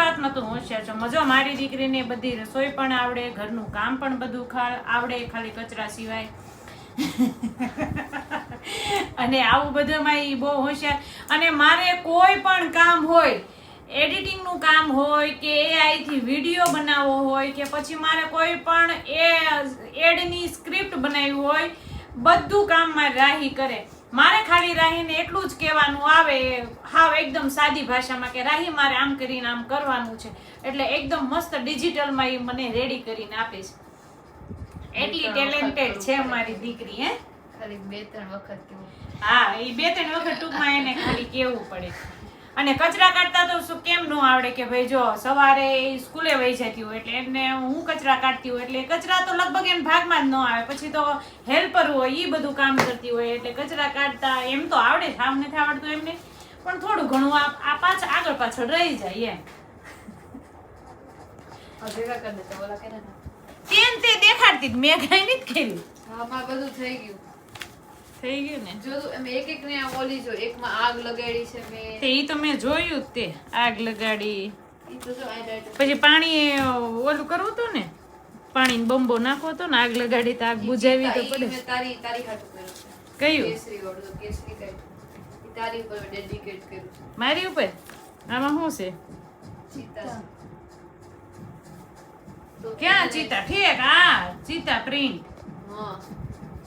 બાળક નતું હોશિયાર છે. મજો મારી દીકરીને બધી રસોઈ પણ આવડે, ઘરનું કામ પણ બધું આવડે, ખાલી કચરા સિવાય. અને આવું બધામાં ઈ બહુ હોશિયાર. અને મારે કોઈ પણ કામ હોય, એડિટિંગ નું કામ હોય કે AI થી વિડીયો બનાવવો હોય કે પછી મારે કોઈ પણ એડની સ્ક્રિપ્ટ બનાવી હોય, બધું કામ મારે રાહી કરે. મારે ખાલી રાહીને એટલું જ કહેવાનું આવે, હાવ એકદમ સાદી ભાષામાં કે રાહી મારે આમ કરીને આમ કરવાનું છે, એટલે એકદમ મસ્ત ડિજિટલમાં એ મને રેડી કરીને આપે છે. એટલી ટેલેન્ટેડ છે મારી દીકરી. હે ખાલી 2-3 વખત કેવું. હા, એ 2-3 વખત ટૂંકમાં એને ખાલી કેવું પડે. અને કચરા કાઢતા તો શું કેમ ન આવડે કે ભાઈ જો સવારે સ્કૂલે વહી જતી હોય એટલે એને હું કચરા કાઢતી હોય એટલે કચરા તો લગભગ એમ ભાગમાં જ ન આવે. પછી તો હેલ્પર હોય એ બધું કામ કરતી હોય એટલે કચરા કાઢતા એમ તો આવડે, સાવ નથી આવડતું એમને, પણ થોડું ઘણું આ પાછળ આગળ પાછળ રહી જાય એમ. ભેગા કરી દેતા ઓલા કે તે દેખાડતી મેં કઈ નથી કર્યું. હા, મારે બધું થઈ ગયું. થઈ ગયું ને? જો એમ એક ને ઓલી જો એકમાં આગ લગાડી છે મેં. તે ઈ તો મેં જોયું જ, તે આગ લગાડી. ઈ તો જો આ ડાયરેક્ટ પછી પાણી ઓલું કરવું હતું ને, પાણી બંબો નાખવો હતો ને, આગ લગાડી તો આગ બુઝાવી તો પડે. મેં તારી હાટું કર્યું છે. કયું? કેસરી વાળું કેસરી કઈ ઈ તારી ઉપર ડેડિકેટ કર્યું છે. મારી ઉપર? આમાં શું છે? ચિત્તા તો ક્યાં ચિતા? ઠીક, હા ચિતા પ્રિન્ટ. હા,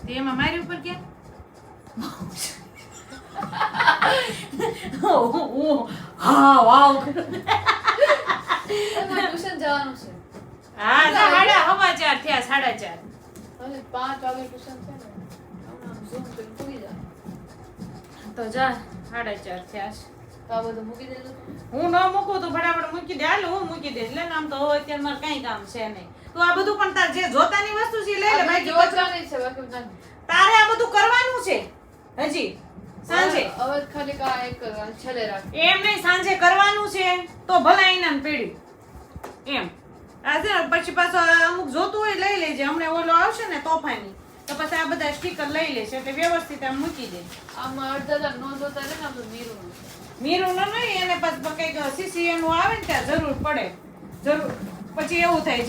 તેમાં મારી ઉપર ક્યાં? હા વાવ. તમારે ટ્યુશન જવાનું છે. હા, 4:15 થયા, 4:30. હવે 5 વાગે ટ્યુશન છે ને. હમણાં ઝૂમ કરી પૂરી જા. તો જા 4:30 થયા છે. તો આ બધું મૂકી દેજો. હું ન મૂકું તો ફટાફટ મૂકી દે. હાલ હું મૂકી દઈશ. લે આમ તો અત્યારે મારે કઈ કામ છે નહીં. તું આ બધું પણ તાર જે જોતાની વસ્તુ છે લઈ લે. બાકી જોવાની છે બાકી નથી. તારે આ બધું કરવાનું છે હજી સાંજે. હવે ખાલી કા એક છેલ્લે રાખ. એમ નહીં, સાંજે કરવાનું છે તો ભલા ઇનામ પેડ્યું એમ. આજે પછી પાછો અમુક જોતું હોય લઈ લેજે. હમણાં ઓલો આવશે ને તોફાની, તો પછી આ બધા સ્ટીકર લઈ લેશે એટલે વ્યવસ્થિત આમ મૂકી દે. આમાં અડધા નો જોતા રહે ને આપણે મીરું મીરું નો નહીં, એને પછી કઈક CCA નું આવે ને ત્યાં જરૂર પડે. પછી એવું થાય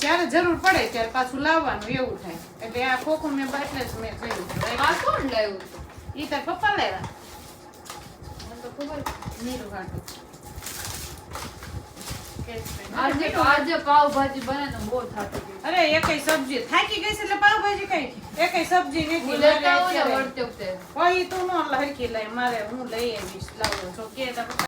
જ્યારે જરૂર પડે ત્યારે પાછું લાવવાનું એવું થાય. એટલે આ ખોખું મેં એટલે જ મેં કહ્યું. આ કોણ લાવ્યું હતું? ઈ તાર પપ્પા લાવ્યા. મને તો ખબર મીરું કાઢું. આજે પાવભાજી બને ને બહુ થાતું ગયું. અરે એકઈ સબ્જી થાકી ગઈ છે એટલે પાવભાજી કઈ એકઈ સબ્જી નથી. હું લેતા આવું ને વળતે વખતે. કોઈ તું નો હરખી લઈ, મારે હું લઈ આવીશ. લાવું છો કે તાર પપ્પા